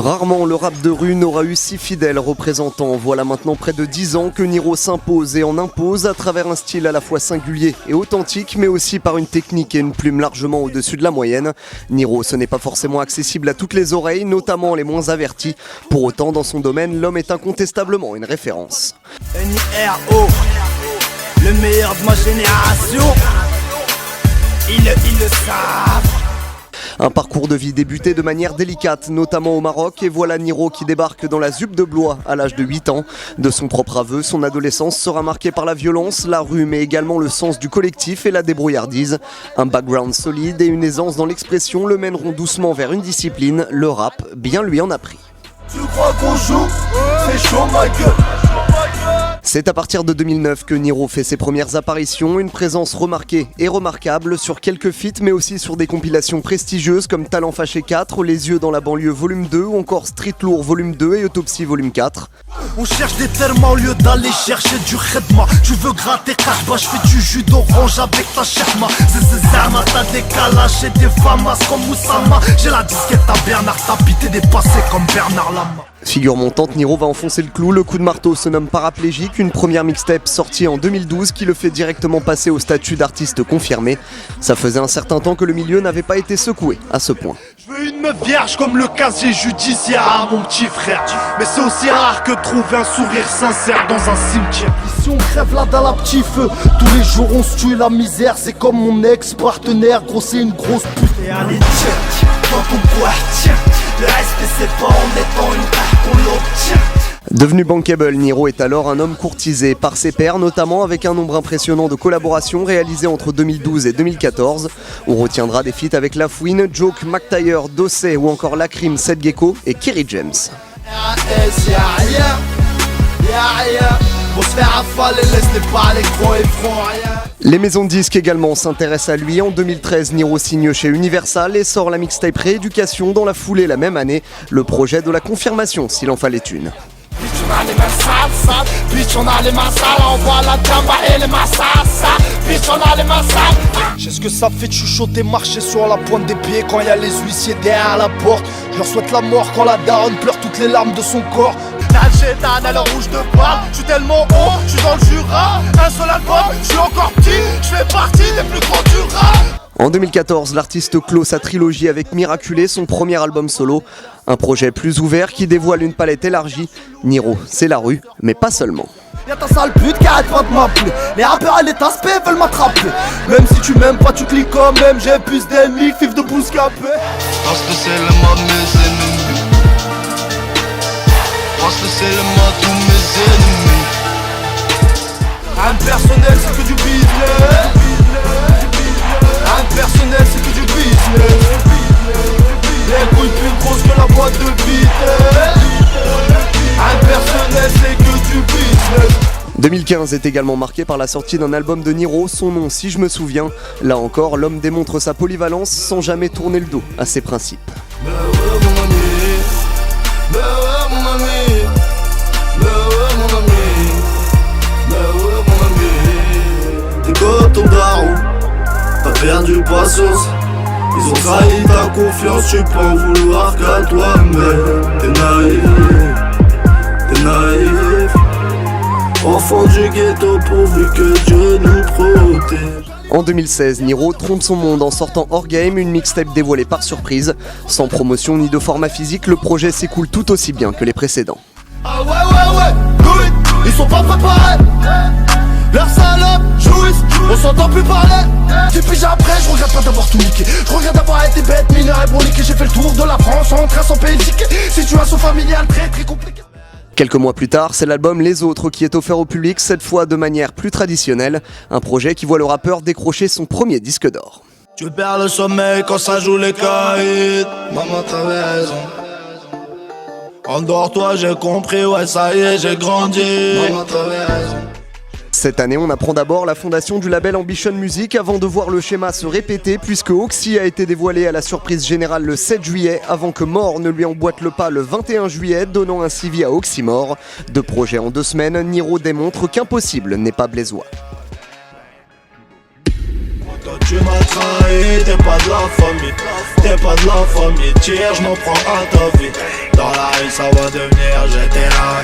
Rarement le rap de rue n'aura eu si fidèles représentants. Voilà maintenant près de 10 ans que Niro s'impose et en impose à travers un style à la fois singulier et authentique, mais aussi par une technique et une plume largement au-dessus de la moyenne. Niro, ce n'est pas forcément accessible à toutes les oreilles, notamment les moins averties. Pour autant, dans son domaine, l'homme est incontestablement une référence. Niro, le meilleur de ma génération, ils le savent. Un parcours de vie débuté de manière délicate, notamment au Maroc, et voilà Niro qui débarque dans la ZUP de Blois à l'âge de 8 ans. De son propre aveu, son adolescence sera marquée par la violence, la rue, mais également le sens du collectif et la débrouillardise. Un background solide et une aisance dans l'expression le mèneront doucement vers une discipline, le rap, bien lui en a pris. Tu crois qu'on joue? C'est chaud ma gueule. C'est à partir de 2009 que Niro fait ses premières apparitions, une présence remarquée et remarquable sur quelques feats mais aussi sur des compilations prestigieuses comme Talent Fâché 4, Les Yeux dans la banlieue volume 2 ou encore Street Lourd volume 2 et Autopsie volume 4. On cherche des termes au lieu d'aller chercher du khedma. Tu veux gratter kashba, je fais du jus d'orange avec ta cherma. Zama, t'as des kalash et des famas comme Moussama. J'ai la disquette à Bernard Tapie, t'es dépassé comme Bernard Lama. Figure montante, Niro va enfoncer le clou, le coup de marteau se nomme Paraplégique, une première mixtape sortie en 2012 qui le fait directement passer au statut d'artiste confirmé. Ça faisait un certain temps que le milieu n'avait pas été secoué à ce point. Je veux une meuf vierge comme le casier judiciaire à mon petit frère. Mais c'est aussi rare que trouver un sourire sincère dans un cimetière. Ici on crève la dalle à petit feu, tous les jours on se tue la misère. C'est comme mon ex-partenaire, gros c'est une grosse pute. Et allez tiens, dans ton poids, tiens. Le respect c'est pas en étant une carte qu'on l'obtient. Devenu bankable, Niro est alors un homme courtisé par ses pairs, notamment avec un nombre impressionnant de collaborations réalisées entre 2012 et 2014. On retiendra des feats avec Lafouine, Joke, McTyre, Dossé ou encore Lacrim, Seth Gecko et Kerry James. Les maisons de disques également s'intéressent à lui. En 2013, Niro signe chez Universal et sort la mixtape Rééducation dans la foulée la même année, le projet de la confirmation s'il en fallait une. Bitch on a les massales, on voit la jamba et les massas. Bitch on a les massales. Je sais ce que ça fait de chuchoter, marcher sur la pointe des pieds quand y a les huissiers derrière la porte. Je leur souhaite la mort quand la daronne pleure toutes les larmes de son corps. L'Algétane à l'heure où je te parle, je suis tellement haut, je suis dans le Jura. Un seul album, je suis encore petit, je fais partie des plus grands du rap. En 2014, l'artiste clôt sa trilogie avec Miraculé, son premier album solo. Un projet plus ouvert qui dévoile une palette élargie. Niro, c'est la rue, mais pas seulement. Y'a ta sale pute qui arrête pas de m'appeler. Les rappeurs et les taspés veulent m'attraper. Même si tu m'aimes pas, tu cliques quand même. J'ai plus d'ennemis, fif de bouscapé. Parce que c'est le mode de mes ennemis. Parce que c'est le mode de mes ennemis. Impersonnel, c'est que du business. Impersonnel, c'est que du business. Les couilles plus grosses que la boîte de vitesse. Impersonnel, c'est que du business. 2015 est également marqué par la sortie d'un album de Niro, son nom si je me souviens. Là encore, l'homme démontre sa polyvalence sans jamais tourner le dos à ses principes. T'es comme ton daron, t'as perdu patience. Ils ont trahi ta confiance, tu peux en vouloir qu'à toi-même. T'es naïf, t'es naïf. Enfant du ghetto pourvu que Dieu nous protège. En 2016, Niro trompe son monde en sortant Hors Game, une mixtape dévoilée par surprise. Sans promotion ni de format physique, le projet s'écoule tout aussi bien que les précédents. Ah ouais, good, ils sont pas préparés. Leurs salopes jouissent, on s'entend plus parler. Depuis après, je regrette pas d'avoir tout niqué. Je regrette d'avoir été bête, mineur et broliqué. J'ai fait le tour de la France en train sans payer le ticket. Situation familiale très très compliquée. Quelques mois plus tard, c'est l'album Les Autres qui est offert au public, cette fois de manière plus traditionnelle. Un projet qui voit le rappeur décrocher son premier disque d'or. Tu perds le sommeil quand ça joue les caïds. Maman t'avais raison. Endors-toi, j'ai compris, ouais ça y est, j'ai grandi. Maman t'avais raison. Cette année, on apprend d'abord la fondation du label Ambition Music avant de voir le schéma se répéter puisque Oxy a été dévoilé à la surprise générale le 7 juillet avant que Mort ne lui emboîte le pas le 21 juillet, donnant ainsi vie à Oxymore. Deux projets en 2 semaines, Niro démontre qu'impossible n'est pas blésois. Quand tu m'as trahi, t'es pas de la famille. T'es pas de la famille, tire, je m'en prends à ta vie. Dans la rue ça va devenir GTA.